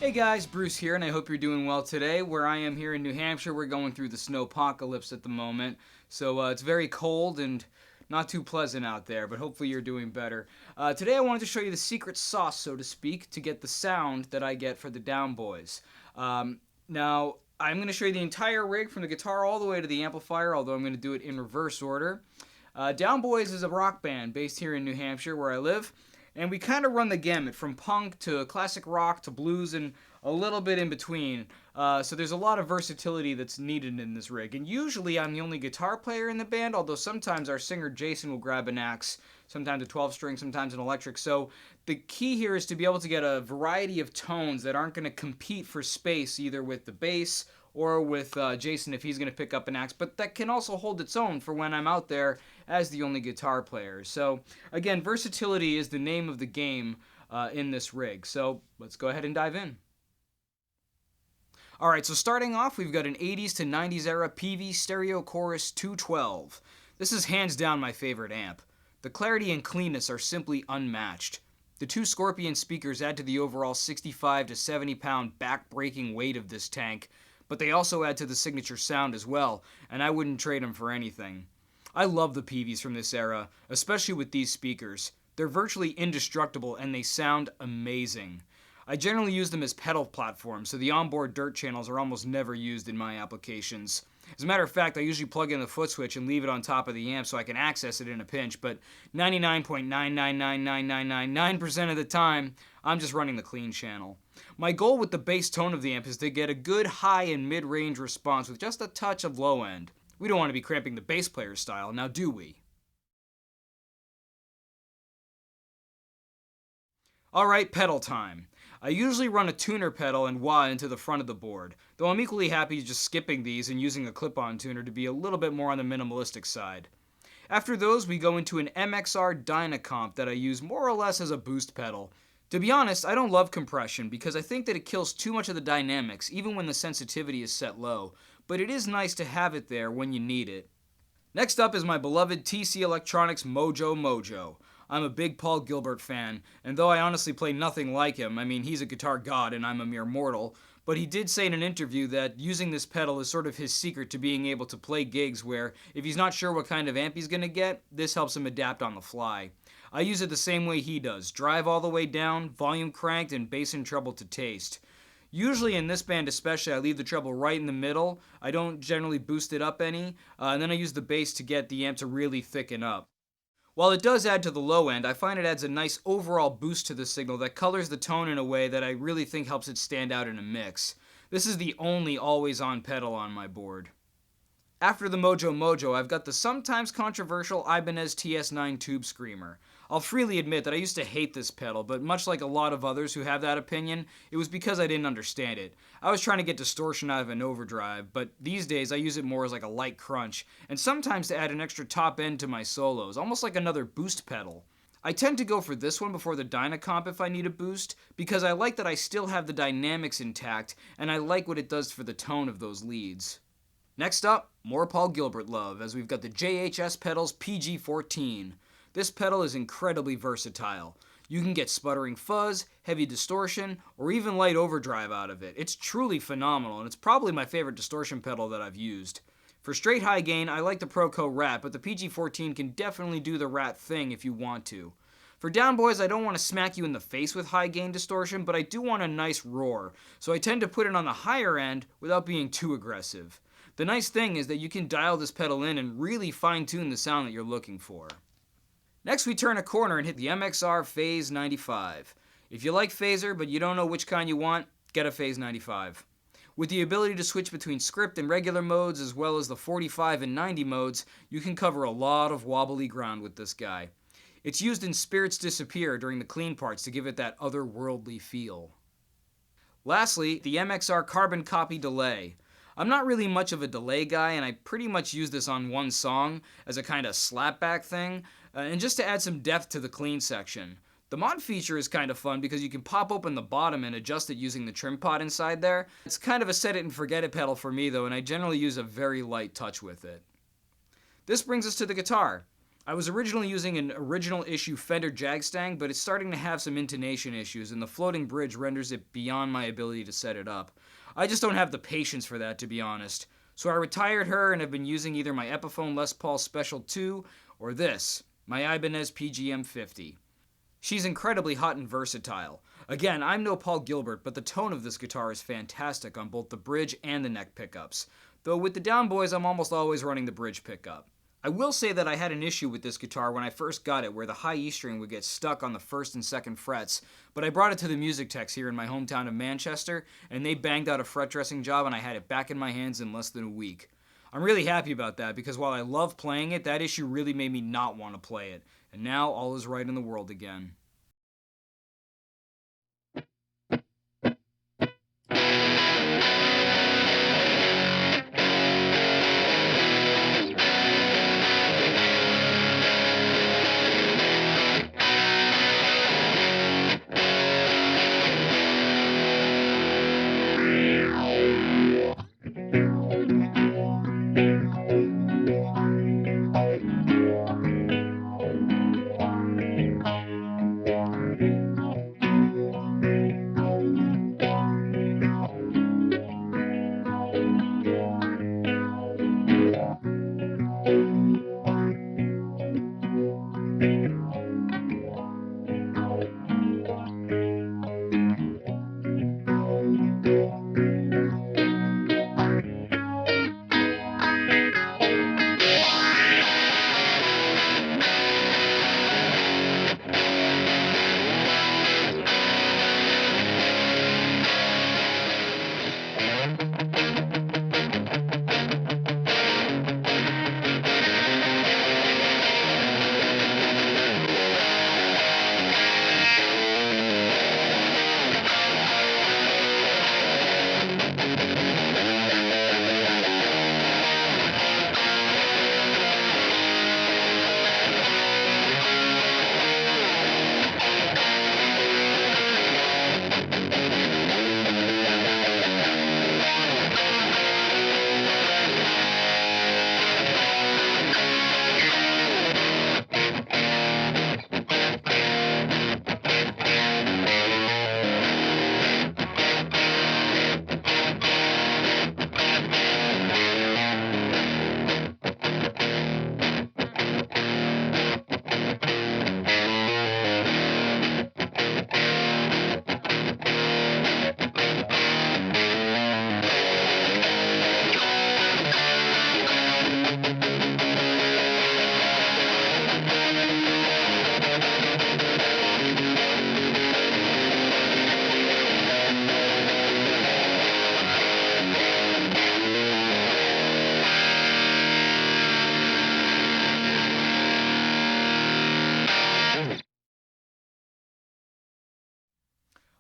Hey guys, Bruce here, and I hope you're doing well today. Where I am here in New Hampshire, we're going through the snowpocalypse at the moment, so it's very cold and not too pleasant out there, but hopefully you're doing better. Today I wanted to show you the secret sauce, so to speak, to get the sound that I get for the Down Boys. Now, I'm going to show you the entire rig from the guitar all the way to the amplifier, although I'm going to do it in reverse order. Down Boys is a rock band based here in New Hampshire, where I live. And we kind of run the gamut from punk to classic rock to blues and a little bit in between. So there's a lot of versatility that's needed in this rig. And usually I'm the only guitar player in the band, although sometimes our singer Jason will grab an axe, sometimes a 12-string, sometimes an electric. So the key here is to be able to get a variety of tones that aren't going to compete for space either with the bass or with Jason if he's going to pick up an axe, but that can also hold its own for when I'm out there as the only guitar player. So again, versatility is the name of the game in this rig. So let's go ahead and dive in. Alright, so starting off, we've got an 80s to 90s era PV Stereo Chorus 212. This is hands down my favorite amp. The clarity and cleanness are simply unmatched. The two Scorpion speakers add to the overall 65 to 70 pound back-breaking weight of this tank, but they also add to the signature sound as well, and I wouldn't trade them for anything. I love the PVs from this era, especially with these speakers. They're virtually indestructible and they sound amazing. I generally use them as pedal platforms, so the onboard dirt channels are almost never used in my applications. As a matter of fact, I usually plug in the foot switch and leave it on top of the amp so I can access it in a pinch, but 99.999999% of the time, I'm just running the clean channel. My goal with the bass tone of the amp is to get a good high and mid-range response with just a touch of low end. We don't want to be cramping the bass player's style, now do we? Alright, pedal time. I usually run a tuner pedal and wah into the front of the board, though I'm equally happy just skipping these and using a clip-on tuner to be a little bit more on the minimalistic side. After those, we go into an MXR Dynacomp that I use more or less as a boost pedal. To be honest, I don't love compression because I think that it kills too much of the dynamics even when the sensitivity is set low, but it is nice to have it there when you need it. Next up is my beloved TC Electronics Mojo Mojo. I'm a big Paul Gilbert fan, and though I honestly play nothing like him, I mean he's a guitar god and I'm a mere mortal, but he did say in an interview that using this pedal is sort of his secret to being able to play gigs where if he's not sure what kind of amp he's going to get, this helps him adapt on the fly. I use it the same way he does, drive all the way down, volume cranked, and bass and treble to taste. Usually in this band especially, I leave the treble right in the middle. I don't generally boost it up any, and then I use the bass to get the amp to really thicken up. While it does add to the low end, I find it adds a nice overall boost to the signal that colors the tone in a way that I really think helps it stand out in a mix. This is the only always-on pedal on my board. After the Mojo Mojo, I've got the sometimes controversial Ibanez TS9 Tube Screamer. I'll freely admit that I used to hate this pedal, but much like a lot of others who have that opinion, it was because I didn't understand it. I was trying to get distortion out of an overdrive, but these days I use it more as like a light crunch, and sometimes to add an extra top end to my solos, almost like another boost pedal. I tend to go for this one before the Dynacomp if I need a boost, because I like that I still have the dynamics intact, and I like what it does for the tone of those leads. Next up, more Paul Gilbert love, as we've got the JHS Pedals PG-14. This pedal is incredibly versatile. You can get sputtering fuzz, heavy distortion, or even light overdrive out of it. It's truly phenomenal, and it's probably my favorite distortion pedal that I've used. For straight high gain, I like the Proco Rat, but the PG-14 can definitely do the Rat thing if you want to. For down boys, I don't want to smack you in the face with high gain distortion, but I do want a nice roar, so I tend to put it on the higher end without being too aggressive. The nice thing is that you can dial this pedal in and really fine-tune the sound that you're looking for. Next we turn a corner and hit the MXR Phase 95. If you like phaser but you don't know which kind you want, get a Phase 95. With the ability to switch between script and regular modes as well as the 45 and 90 modes, you can cover a lot of wobbly ground with this guy. It's used in Spirits Disappear during the clean parts to give it that otherworldly feel. Lastly, the MXR Carbon Copy Delay. I'm not really much of a delay guy, and I pretty much use this on one song as a kind of slapback thing, and just to add some depth to the clean section. The mod feature is kind of fun because you can pop open the bottom and adjust it using the trim pot inside there. It's kind of a set it and forget it pedal for me though, and I generally use a very light touch with it. This brings us to the guitar. I was originally using an original issue Fender Jagstang, but it's starting to have some intonation issues, and the floating bridge renders it beyond my ability to set it up. I just don't have the patience for that, to be honest. So I retired her and have been using either my Epiphone Les Paul Special 2 or this, my Ibanez PGM 50. She's incredibly hot and versatile. Again, I'm no Paul Gilbert, but the tone of this guitar is fantastic on both the bridge and the neck pickups. Though with the Down Boys, I'm almost always running the bridge pickup. I will say that I had an issue with this guitar when I first got it, where the high E string would get stuck on the first and second frets, but I brought it to the music techs here in my hometown of Manchester, and they banged out a fret dressing job, and I had it back in my hands in less than a week. I'm really happy about that, because while I love playing it, that issue really made me not want to play it, and now all is right in the world again.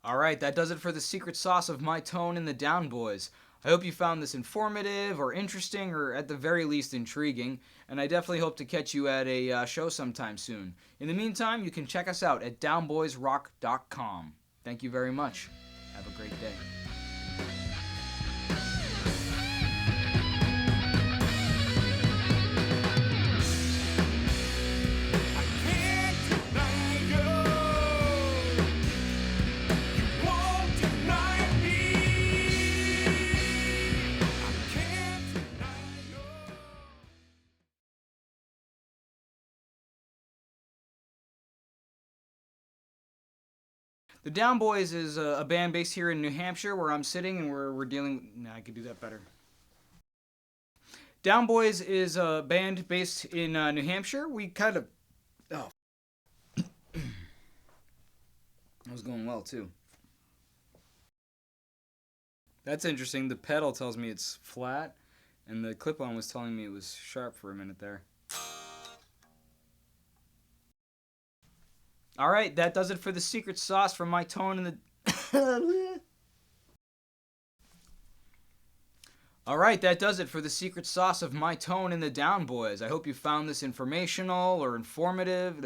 Alright, that does it for the secret sauce of my tone in the Down Boys. I hope you found this informative or interesting or at the very least intriguing, and I definitely hope to catch you at a show sometime soon. In the meantime, you can check us out at downboysrock.com. Thank you very much. Have a great day. The Down Boys is a band based here in New Hampshire where I'm sitting and we're dealing... Nah, I could do that better. Down Boys is a band based in New Hampshire. We kind of... Oh. That was going well, too. That's interesting. The pedal tells me it's flat, and the clip-on was telling me it was sharp for a minute there. Alright, that does it for the secret sauce from my tone in the... Alright, that does it for the secret sauce of my tone in the Down Boys. I hope you found this informational or informative.